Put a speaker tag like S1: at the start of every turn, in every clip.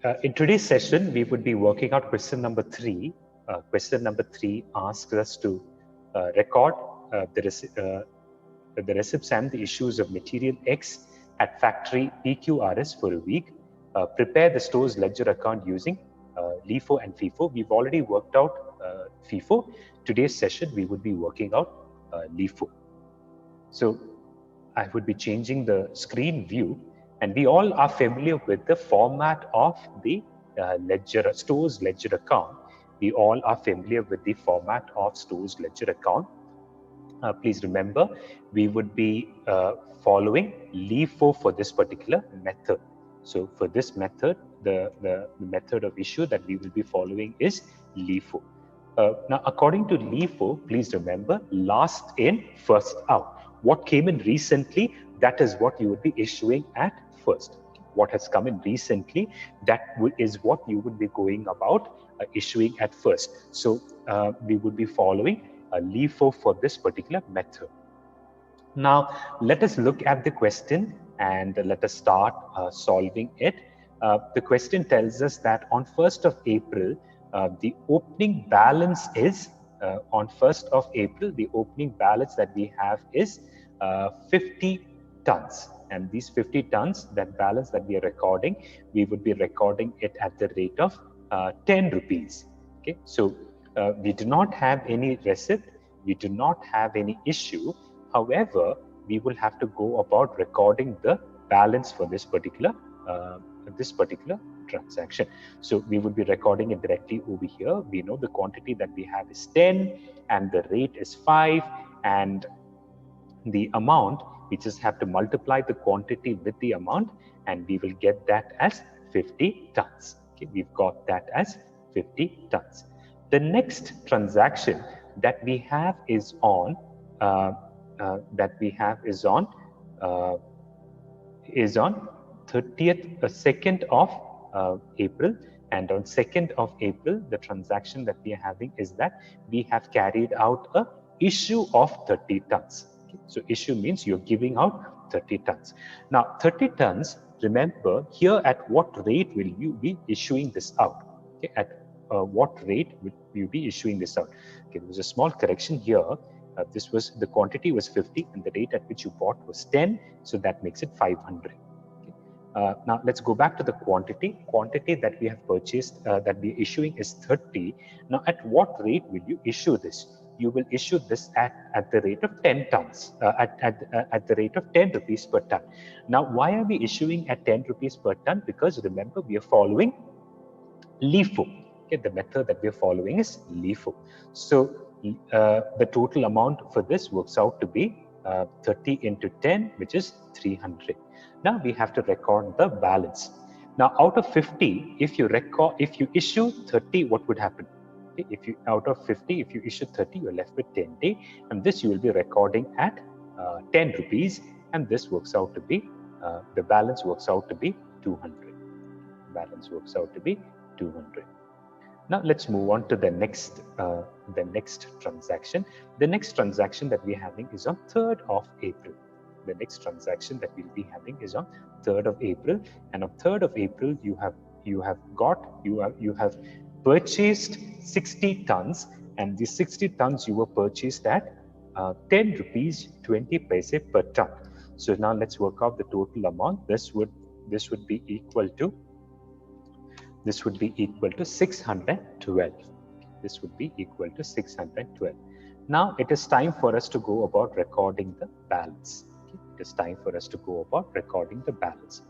S1: In today's session, we would be working out question number 3. Question number 3 asks us to record the receipts and the issues of material X at factory PQRS for a week. Prepare the store's ledger account using LIFO and FIFO. We've already worked out FIFO. Today's session, we would be working out LIFO. So I would be changing the screen view, and we all are familiar with the format of the store's ledger account. We all are familiar with the format of store's ledger account. Please remember, we would be following LIFO for this particular method. So for this method, the method of issue that we will be following is LIFO. Now, according to LIFO, please remember, last in, first out. What came in recently, that is what you would be issuing at first. What has come in recently, that is what you would be going about issuing at first. So we would be following a LIFO for this particular method. Now, let us look at the question and let us start solving it. The question tells us that on 1st of April, the opening balance is, on 1st of April, the opening balance that we have is 50 tons. And these 50 tons, that balance that we are recording, we would be recording it at the rate of 10 rupees. Okay, so we do not have any receipt, we do not have any issue. However, we will have to go about recording the balance for this particular transaction. So we would be recording it directly over here. We know the quantity that we have is 10 and the rate is 5, and the amount, we just have to multiply the quantity with the amount, and we will get that as 50 tons. Okay, we've got that as 50 tons. The next transaction that we have is on 2nd of April, and on 2nd of April, the transaction that we are having is that we have carried out a issue of 30 tons. Okay? So issue means you're giving out 30 tons. Now 30 tons, remember here, at what rate will you be issuing this out? Okay, at what rate will you be issuing this out? Okay, there was a small correction here. This was, the quantity was 50 and the rate at which you bought was 10, so that makes it 500. Okay. Now let's go back to the quantity that we have purchased, that we are issuing is 30. Now at what rate will you issue this? You will issue this at the rate of 10 tons, at the rate of 10 rupees per ton. Now why are we issuing at 10 rupees per ton? Because remember, we are following LIFO. Okay, the method that we are following is LIFO. So the total amount for this works out to be 30 into 10, which is 300. Now we have to record the balance. Now out of 50, if you issue 30, what would happen? Okay, if you, out of 50, if you issue 30, you're left with 10 day, and this you will be recording at 10 rupees, and this works out to be, the balance works out to be 200. Balance works out to be 200. Now let's move on to the next transaction. The next transaction that we're having is on 3rd of April. The next transaction that we'll be having is on 3rd of April, and on 3rd of April you have purchased 60 tons, and the 60 tons you were purchased at 10 rupees 20 paise per ton. So now let's work out the total amount. This would be equal to 612. This would be equal to 612. Now it is time for us to go about recording the balance. Okay? It is time for us to go about recording the balance.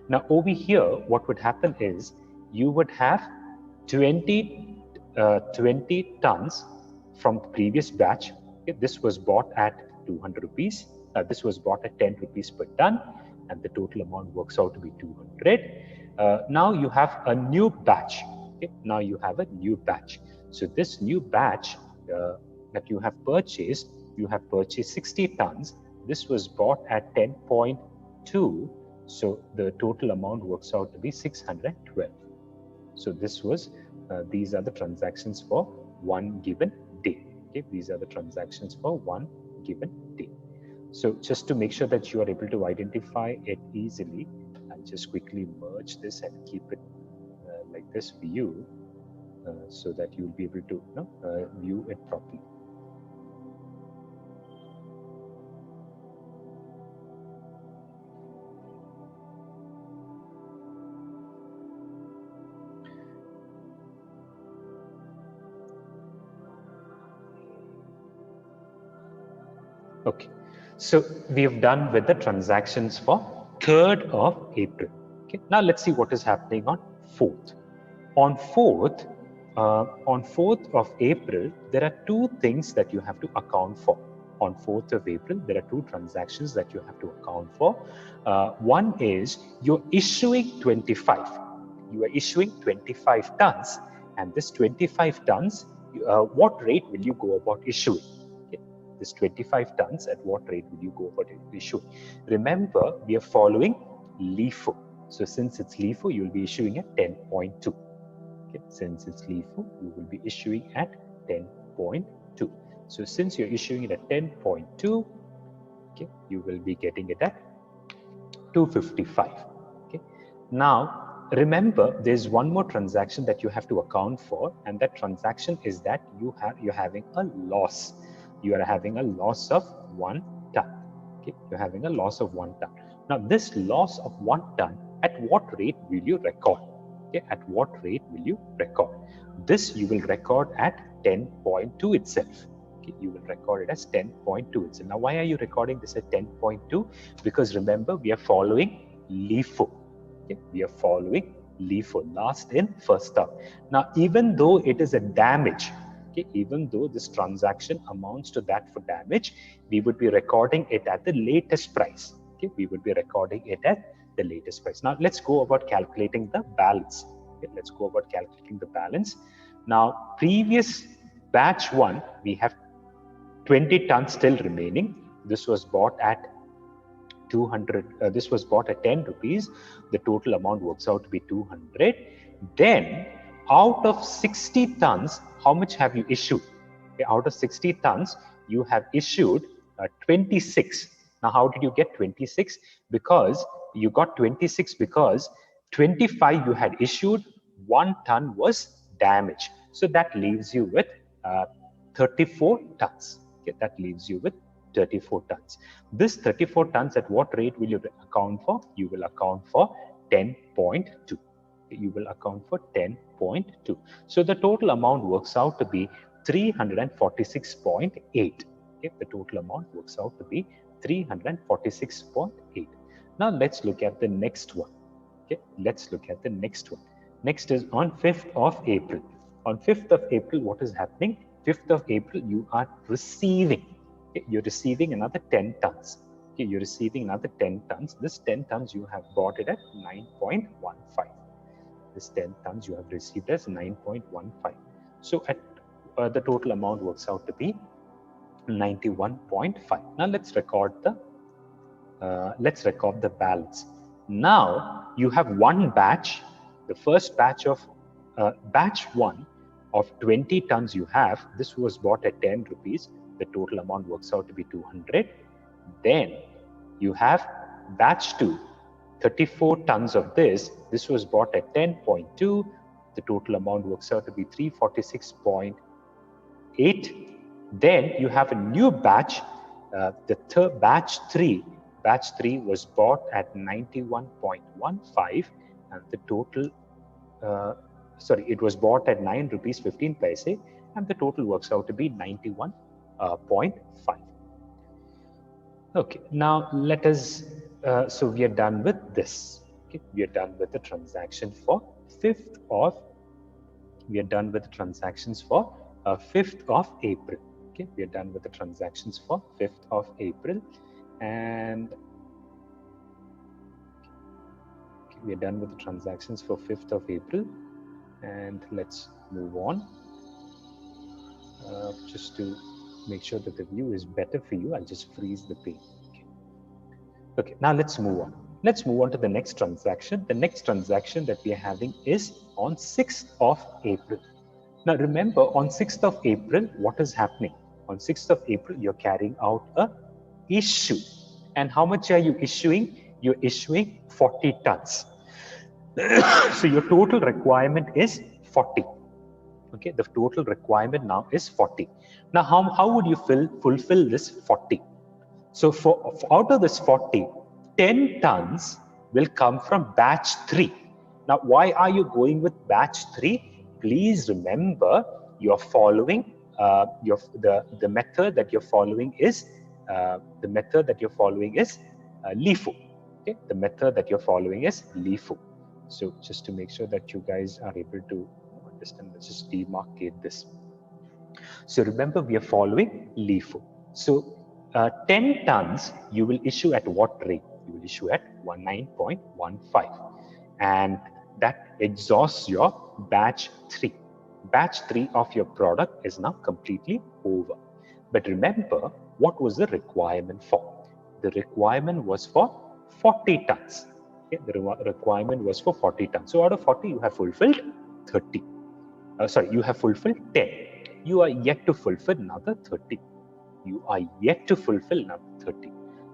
S1: Now over here, what would happen is you would have 20 tons from the previous batch. Okay? This was bought at 200 rupees. This was bought at 10 rupees per ton, and the total amount works out to be 200. Now you have a new batch. Okay? Now you have a new batch. So this new batch that you have purchased 60 tons. This was bought at 10.2. So the total amount works out to be 612. So this was, these are the transactions for one given day. Okay? These are the transactions for one given day. So just to make sure that you are able to identify it easily, I'll just quickly merge this and keep it like this view so that you'll be able to view it properly. Okay, so we have done with the transactions for 3rd of April. Okay, now let's see what is happening on 4th. On 4th of April, there are 2 things that you have to account for. On 4th of April, there are 2 transactions that you have to account for. One is you're issuing 25. You are issuing 25 tons, and this 25 tons, what rate will you go about issuing? Okay. This 25 tons, at what rate will you go about issuing? Remember, we are following LIFO. So since it's LIFO, you will be issuing at 10.2. Okay. Since it's LIFO, you will be issuing at 10.2. So since you're issuing it at 10.2, okay, you will be getting it at 255. Okay. Now, remember, there's one more transaction that you have to account for, and that transaction is that you're having a loss. You are having a loss of 1 ton. Okay, you're having a loss of 1 ton. Now, this loss of 1 ton, at what rate will you record? Okay, at what rate will you record? This you will record at 10.2 itself. Okay, you will record it as 10.2 itself. Now, why are you recording this at 10.2? Because remember, we are following LIFO. Okay, we are following LIFO, last in, first out. Now, even though it is a damage, okay, even though this transaction amounts to that for damage, we would be recording it at the latest price. Okay, we would be recording it at the latest price. Now, let's go about calculating the balance. Okay, let's go about calculating the balance. Now, previous batch 1, we have 20 tons still remaining. This was bought at 200. This was bought at 10 rupees. The total amount works out to be 200. Then, out of 60 tons, how much have you issued? Okay, out of 60 tons, you have issued 26. Now, how did you get 26? Because you got 26 because 25 you had issued, 1 ton was damaged. So that leaves you with 34 tons. Okay, that leaves you with 34 tons. This 34 tons, at what rate will you account for? You will account for 10.2. You will account for 10.2. So the total amount works out to be 346.8. Okay, the total amount works out to be 346.8. Now let's look at the next one. Okay, let's look at the next one. Next is on 5th of April. On 5th of April, what is happening? 5th of April, you are receiving. Okay, you're receiving another 10 tons. Okay, you're receiving another 10 tons. This 10 tons, you have bought it at 9.15. This 10 tons you have received as 9.15. So at the total amount works out to be 91.5. Now let's record the balance. Now you have one batch. The first batch of batch 1 of 20 tons you have. This was bought at 10 rupees. The total amount works out to be 200. Then you have batch 2, 34 tons of this. This was bought at 10.2. The total amount works out to be 346.8. Then you have a new batch, the third batch 3. Batch 3 was bought at 91.15, and the total, it was bought at 9 rupees 15 paise, and the total works out to be 91.5. Okay, now let us, so we are done with this. Okay, we are done with the transaction for 5th of, we are done with the transactions for 5th of April. Okay, we are done with the transactions for 5th of April, and okay, we are done with the transactions for 5th of April, and let's move on. Just to make sure that the view is better for you, I'll just freeze the page. Okay, now let's move on. Let's move on to the next transaction. The next transaction that we are having is on 6th of April. Now remember, on 6th of April, what is happening? On 6th of April, you're carrying out a issue. And how much are you issuing? You're issuing 40 tons. So your total requirement is 40. Okay, the total requirement now is 40. Now, how would you fulfill this 40? So out of this 40, 10 tons will come from batch 3. Now, why are you going with batch 3? Please remember, you're following the method that you're following is LIFO. Okay, the method that you're following is LIFO. So just to make sure that you guys are able to understand, let's just demarcate this. So remember, we are following LIFO. So 10 tons you will issue at what rate? You will issue at 19.15, and that exhausts your batch 3. Batch 3 of your product is now completely over. But remember, what was the requirement for? The requirement was for 40 tons. Okay, the requirement was for 40 tons. So out of 40, you have fulfilled 30. You have fulfilled 10. You are yet to fulfill another 30. You are yet to fulfill another 30.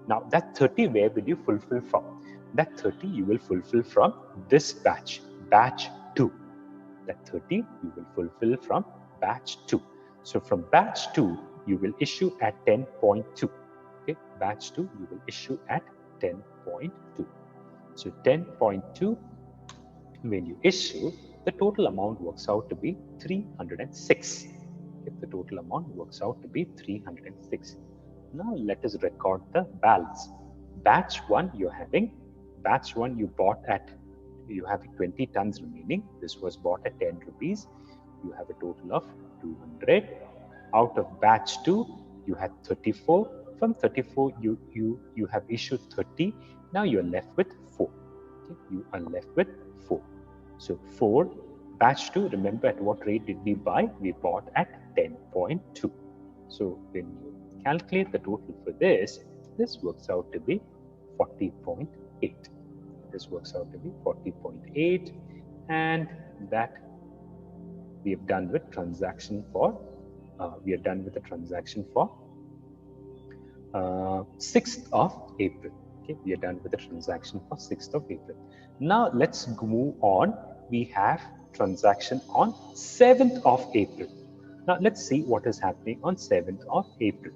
S1: Now, that 30, where will you fulfill from? That 30 you will fulfill from this batch, batch 2. That 30 you will fulfill from batch 2. So from batch 2, you will issue at 10.2. Okay, batch 2, you will issue at 10.2. So 10.2, when you issue, the total amount works out to be 306. If the total amount works out to be 306. Now let us record the balance. Batch 1 you bought at, you have 20 tons remaining. This was bought at 10 rupees. You have a total of 200. Out of batch 2, you had 34. From 34, you have issued 30. Now you are left with 4. Okay? You are left with 4. So 4, batch 2, remember at what rate did we buy? We bought at 10.2. So when you calculate the total for this works out to be 40.8. This works out to be 40.8, and that we have done with transaction for, we are done with the transaction for 6th of April. Okay, we are done with the transaction for 6th of April. Now let's move on. We have transaction on 7th of April. Now let's see what is happening on 7th of April.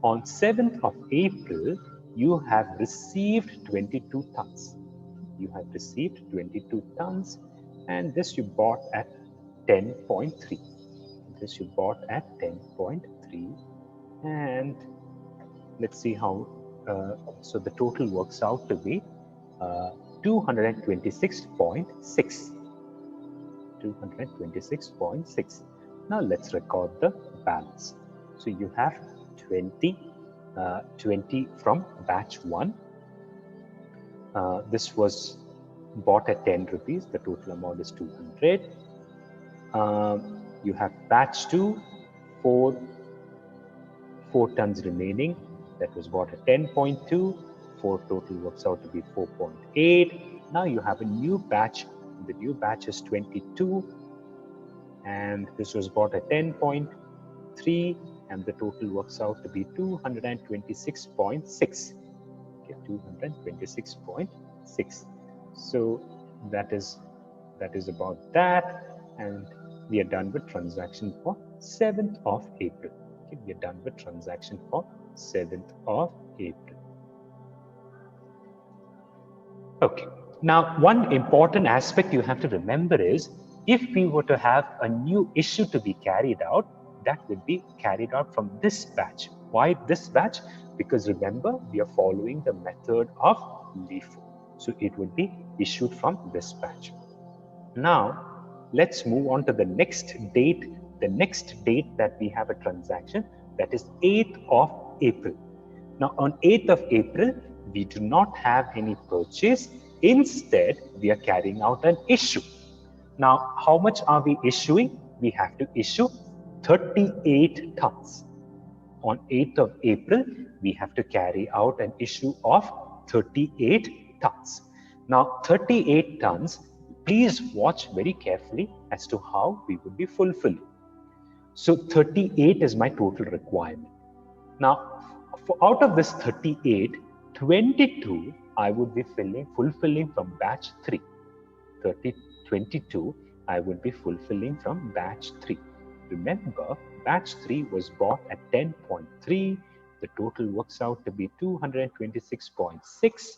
S1: On 7th of April, you have received 22 tons. You have received 22 tons, and this you bought at 10.3. This you bought at 10.3, and let's see how. So the total works out to be 226.6. 226.6. Now let's record the balance. So you have 20 from batch 1. This was bought at 10 rupees. The total amount is 200. You have batch 2, 4 tons remaining. That was bought at 10.2. 4 total works out to be 4.8. Now you have a new batch. The new batch is 22, and this was bought at 10.3, and the total works out to be 226.6. Okay, 226.6. So that is about that, and we are done with transaction for 7th of April. Okay, we are done with transaction for 7th of April. Okay. Now, one important aspect you have to remember is, if we were to have a new issue to be carried out, that would be carried out from this batch. Why this batch? Because remember, we are following the method of LIFO. So it would be issued from this batch. Now, let's move on to the next date. The next date that we have a transaction, that is 8th of April. Now, on 8th of April, we do not have any purchase. Instead, we are carrying out an issue. Now, how much are we issuing? We have to issue 38 tons. On 8th of April, we have to carry out an issue of 38 tons. Now, 38 tons, please watch very carefully as to how we would be fulfilling. So 38 is my total requirement. Now, out of this 38, 22 I would be fulfilling from batch 3. 22, I would be fulfilling from batch 3. Remember, batch 3 was bought at 10.3. The total works out to be 226.6.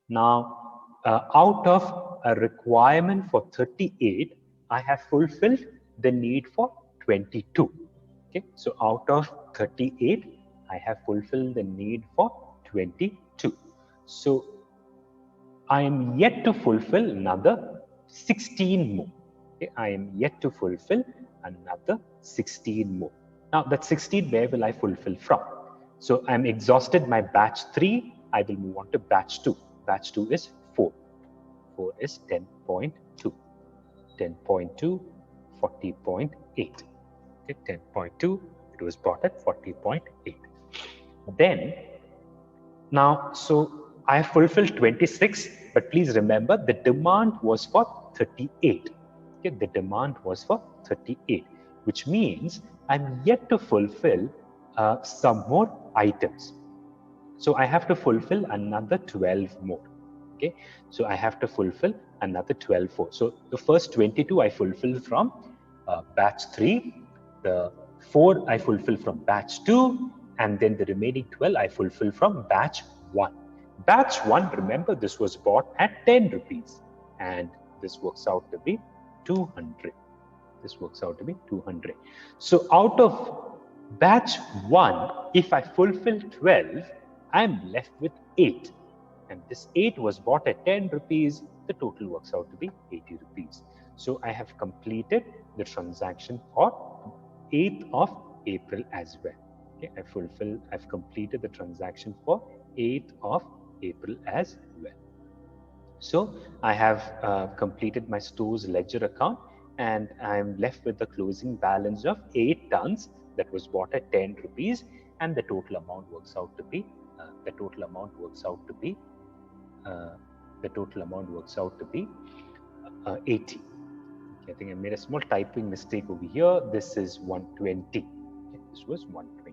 S1: Now, out of a requirement for 38, I have fulfilled the need for 22. Okay, so out of 38, I have fulfilled the need for 22. So I am yet to fulfill another 16 more. Okay, I am yet to fulfill another 16 more. Now that 16, where will I fulfill from? So I'm exhausted my batch 3. I will move on to batch 2. Batch 2 is 4. 4 is 10.2. 10.2, 40.8. Okay, 10.2, it was bought at 40.8. Then, now, so I have fulfilled 26, but please remember the demand was for 38. Okay, the demand was for 38, which means I'm yet to fulfill some more items. So I have to fulfill another 12 more. Okay, so I have to fulfill another 12 more. So the first 22 I fulfill from batch 3, the 4 I fulfill from batch 2, and then the remaining 12 I fulfill from batch 1. Batch 1, remember, this was bought at 10 rupees, and this works out to be 200. This works out to be 200. So out of batch 1, if I fulfill 12, I'm left with 8. And this 8 was bought at 10 rupees. The total works out to be 80 rupees. So I have completed the transaction for 8th of April as well. Okay, I've completed the transaction for 8th of April as well. So I have completed my store's ledger account, and I'm left with the closing balance of 8 tons that was bought at 10 rupees, and the total amount works out to be 80. Okay, I think I made a small typing mistake over here. This is 120. Okay, this was 120.